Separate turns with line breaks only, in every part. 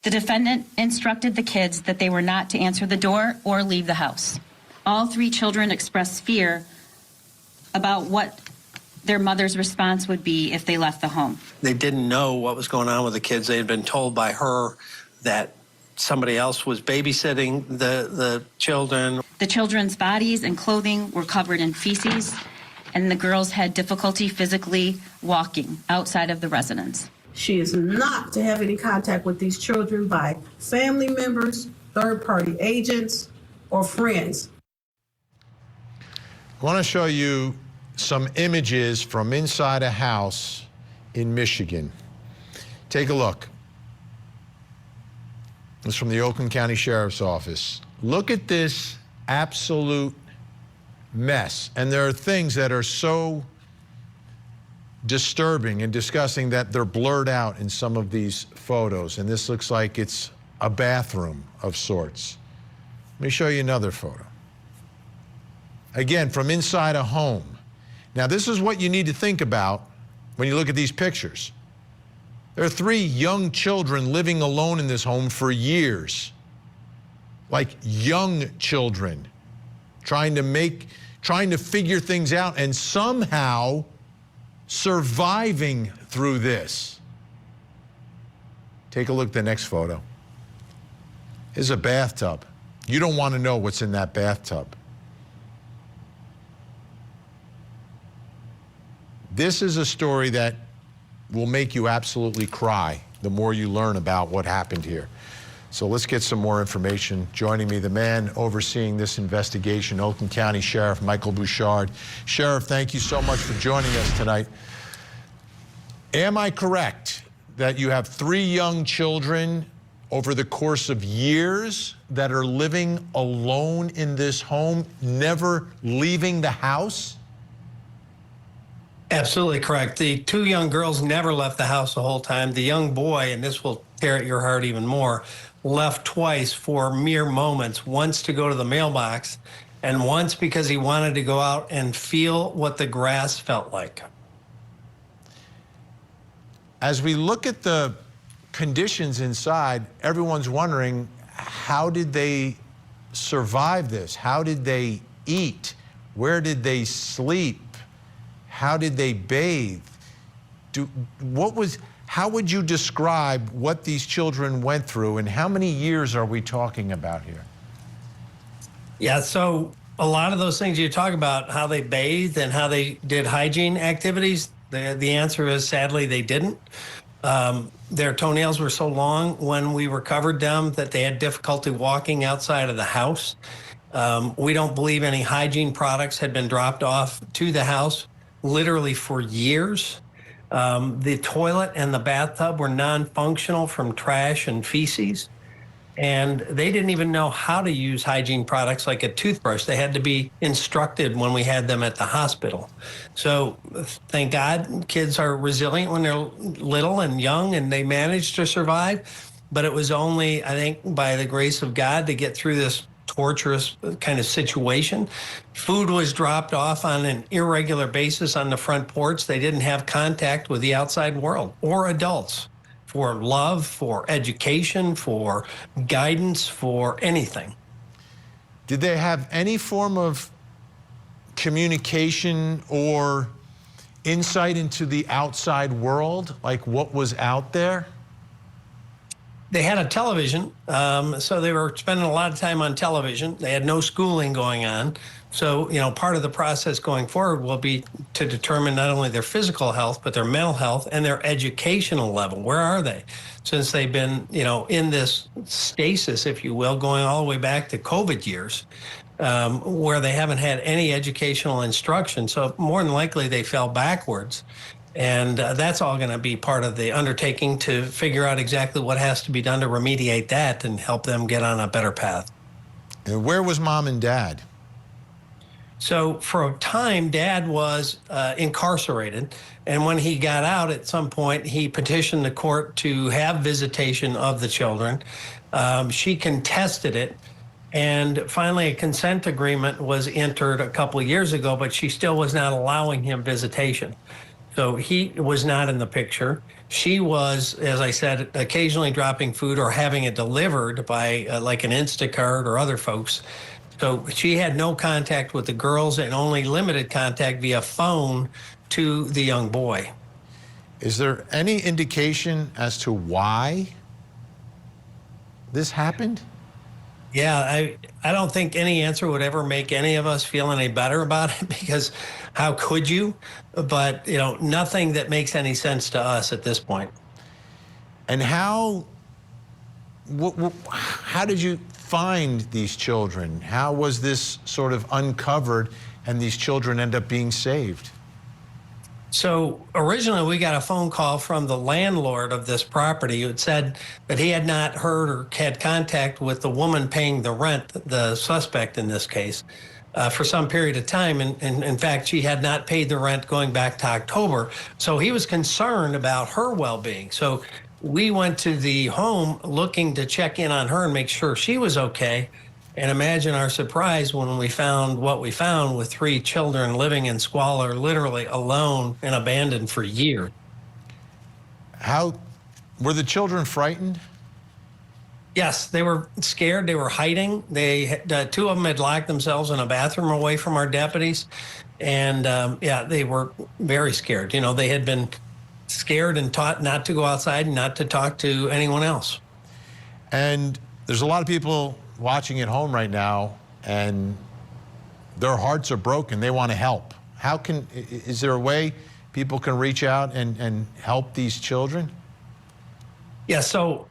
The defendant instructed the kids that they were not to answer the door or leave the house. All 3 children expressed fear about what their mother's response would be if they left the home.
They didn't know what was going on with the kids. They had been told by her that somebody else was babysitting the children.
The children's bodies and clothing were covered in feces, and the girls had difficulty physically walking outside of the residence.
She is not to have any contact with these children by family members, third-party agents, or friends.
I want to show you some images from inside a house in Michigan. Take a look. This is from the Oakland County Sheriff's Office. Look at this absolute mess. And there are things that are so disturbing and disgusting that they're blurred out in some of these photos. And this looks like it's a bathroom of sorts. Let me show you another photo. Again, from inside a home. Now, this is what you need to think about when you look at these pictures. There are 3 young children living alone in this home for years. Like young children, trying to figure things out and somehow surviving through this. Take a look at the next photo. Here's a bathtub. You don't want to know what's in that bathtub. This is a story that will make you absolutely cry the more you learn about what happened here. So let's get some more information. Joining me, the man overseeing this investigation, Oakland County Sheriff Michael Bouchard. Sheriff, thank you so much for joining us tonight. Am I correct that you have 3 young children over the course of years that are living alone in this home, never leaving the house?
Absolutely correct. The 2 young girls never left the house the whole time. The young boy, and this will tear at your heart even more, left twice for mere moments, once to go to the mailbox and once because he wanted to go out and feel what the grass felt like.
As we look at the conditions inside, everyone's wondering, how did they survive this? How did they eat? Where did they sleep? How did they bathe? How would you describe what these children went through, and how many years are we talking about here?
Yeah, so a lot of those things you talk about, how they bathed and how they did hygiene activities, the answer is sadly they didn't. Their toenails were so long when we recovered them that they had difficulty walking outside of the house. We don't believe any hygiene products had been dropped off to the house literally for years. The toilet and the bathtub were non-functional from trash and feces. And they didn't even know how to use hygiene products like a toothbrush. They had to be instructed when we had them at the hospital. So thank God kids are resilient when they're little and young, and they manage to survive. But it was only, I think, by the grace of God to get through this torturous kind of situation. Food was dropped off on an irregular basis on the front porch. They didn't have contact with the outside world or adults for love, for education, for guidance, for anything.
Did they have any form of communication or insight into the outside world, like what was out there?
They had a television, so they were spending a lot of time on television. They had no schooling going on. So, part of the process going forward will be to determine not only their physical health, but their mental health and their educational level. Where are they? Since they've been, in this stasis, if you will, going all the way back to COVID years, where they haven't had any educational instruction. So more than likely they fell backwards. And that's all going to be part of the undertaking to figure out exactly what has to be done to remediate that and help them get on a better path.
And where was Mom and Dad?
So for a time, Dad was incarcerated. And when he got out at some point, he petitioned the court to have visitation of the children. She contested it. And finally, a consent agreement was entered a couple of years ago, but she still was not allowing him visitation. So he was not in the picture. She was, as I said, occasionally dropping food or having it delivered by like an Instacart or other folks. So she had no contact with the girls and only limited contact via phone to the young boy.
Is there any indication as to why this happened?
Yeah, I don't think any answer would ever make any of us feel any better about it, because how could you? But, nothing that makes any sense to us at this point.
And how did you find these children? How was this sort of uncovered and these children end up being saved?
So originally we got a phone call from the landlord of this property who had said that he had not heard or had contact with the woman paying the rent, the suspect in this case, for some period of time. And in fact, she had not paid the rent going back to October. So he was concerned about her well-being. So we went to the home looking to check in on her and make sure she was okay. And imagine our surprise when we found what we found, with 3 children living in squalor, literally alone and abandoned for years.
How were the children frightened?
Yes, they were scared. They were hiding. 2 of them had locked themselves in a bathroom away from our deputies. And they were very scared. They had been scared and taught not to go outside and not to talk to anyone else.
And there's a lot of people watching at home right now, and their hearts are broken. They want to help. Is there a way people can reach out and help these children?
Yeah, so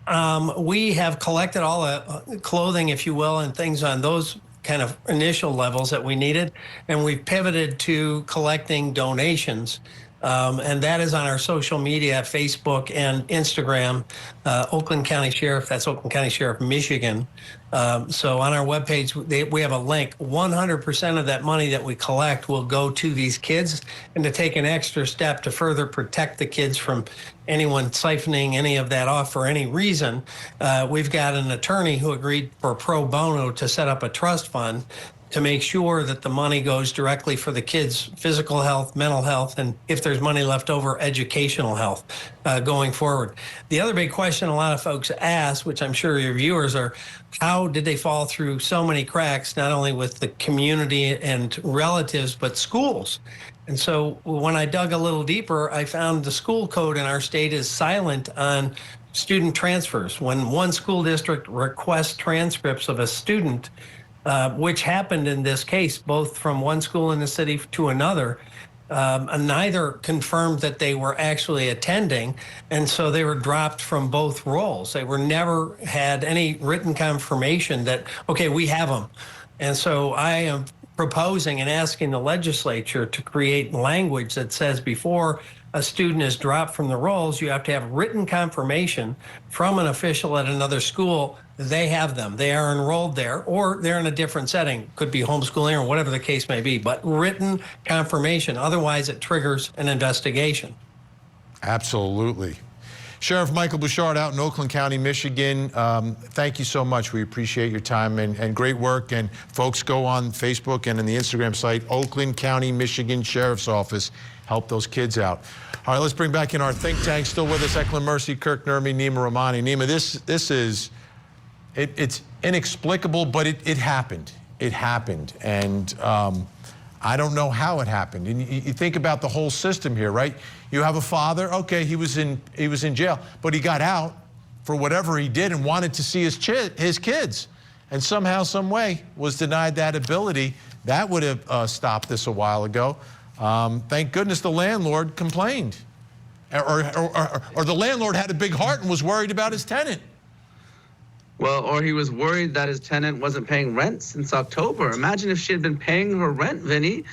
we have collected all the clothing, if you will, and things on those kind of initial levels that we needed, and we've pivoted to collecting donations. And that is on our social media, Facebook and Instagram, Oakland County Sheriff, that's Oakland County Sheriff, Michigan. So on our webpage, we have a link. 100% of that money that we collect will go to these kids, and to take an extra step to further protect the kids from anyone siphoning any of that off for any reason. We've got an attorney who agreed for pro bono to set up a trust fund to make sure that the money goes directly for the kids' physical health, mental health, and if there's money left over, educational health going forward. The other big question a lot of folks ask, which I'm sure your viewers are, how did they fall through so many cracks, not only with the community and relatives, but schools? And so when I dug a little deeper, I found the school code in our state is silent on student transfers. When one school district requests transcripts of a student, which happened in this case, both from one school in the city to another, neither confirmed that they were actually attending, and so they were dropped from both roles. They were never had any written confirmation that, okay, we have them. And so I am proposing and asking the legislature to create language that says before a student is dropped from the rolls, you have to have written confirmation from an official at another school they have them, they are enrolled there, or they're in a different setting, could be homeschooling or whatever the case may be, but written confirmation. Otherwise, it triggers an investigation.
Absolutely. Sheriff Michael Bouchard out in Oakland County, Michigan, thank you so much. We appreciate your time and great work. And folks, go on Facebook and in the Instagram site, Oakland County, Michigan Sheriff's Office. Help those kids out. All right, let's bring back in our think tank. Still with us, Eklund Mercy, Kirk Nurmi, Nima Rahmani. Nima, this is, it's inexplicable, but it happened. It happened. And I don't know how it happened. And you think about the whole system here, right? You have a father, okay, he was in jail, but he got out for whatever he did and wanted to see his kids. And somehow, some way, was denied that ability. That would have stopped this a while ago. Thank goodness the landlord complained. Or the landlord had a big heart and was worried about his tenant.
Well, or he was worried that his tenant wasn't paying rent since October. Imagine if she had been paying her rent, Vinny.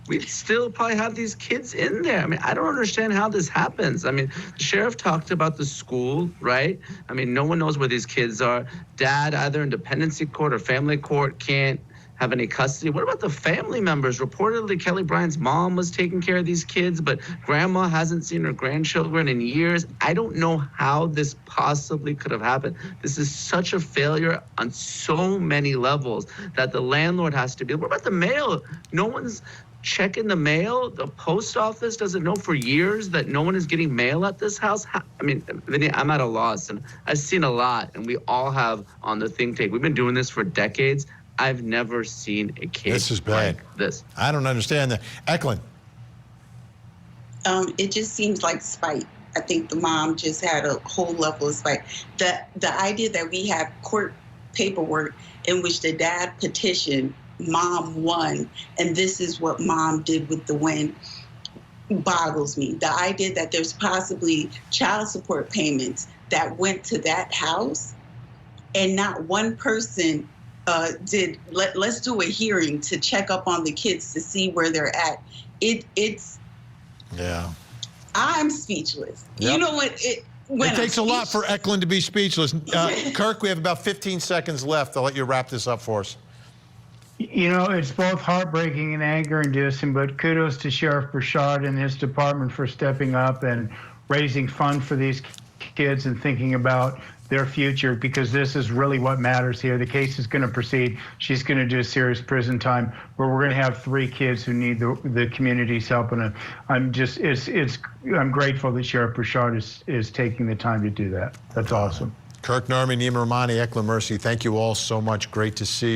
We'd still probably have these kids in there. I mean, I don't understand how this happens. I mean, the sheriff talked about the school, right? I mean, no one knows where these kids are. Dad, either in dependency court or family court, can't have any custody. What about the family members? Reportedly, Kelli Bryant's mom was taking care of these kids, but grandma hasn't seen her grandchildren in years. I don't know how this possibly could have happened. This is such a failure on so many levels that the landlord has to be. What about the mail? No one's check in the mail. The post office doesn't know for years that no one is getting mail at this house. I mean, Vinny, I'm at a loss, and I've seen a lot, and we all have on the think tank. We've been doing this for decades. I've never seen a case
This is bad.
like this.
I don't understand that. Eklund.
It just seems like spite. I think the mom just had a whole level of spite. The idea that we have court paperwork in which the dad petitioned, mom won, and this is what mom did with the win boggles me. The idea that there's possibly child support payments that went to that house and not one person let's do a hearing to check up on the kids to see where they're at. It's
Yeah.
I'm speechless.
Yep.
You know what?
It takes a lot for Eklund to be speechless. Kirk, we have about 15 seconds left. I'll let you wrap this up for us.
You know, it's both heartbreaking and anger-inducing, but kudos to Sheriff Bouchard and his department for stepping up and raising funds for these kids and thinking about their future, because this is really what matters here. The case is going to proceed. She's going to do serious prison time, but we're going to have 3 kids who need the community's help. And I'm grateful that Sheriff Bouchard is taking the time to do that. That's awesome.
Kirk Nerman, Nima Rahmani, Eklund Mercy, thank you all so much. Great to see you.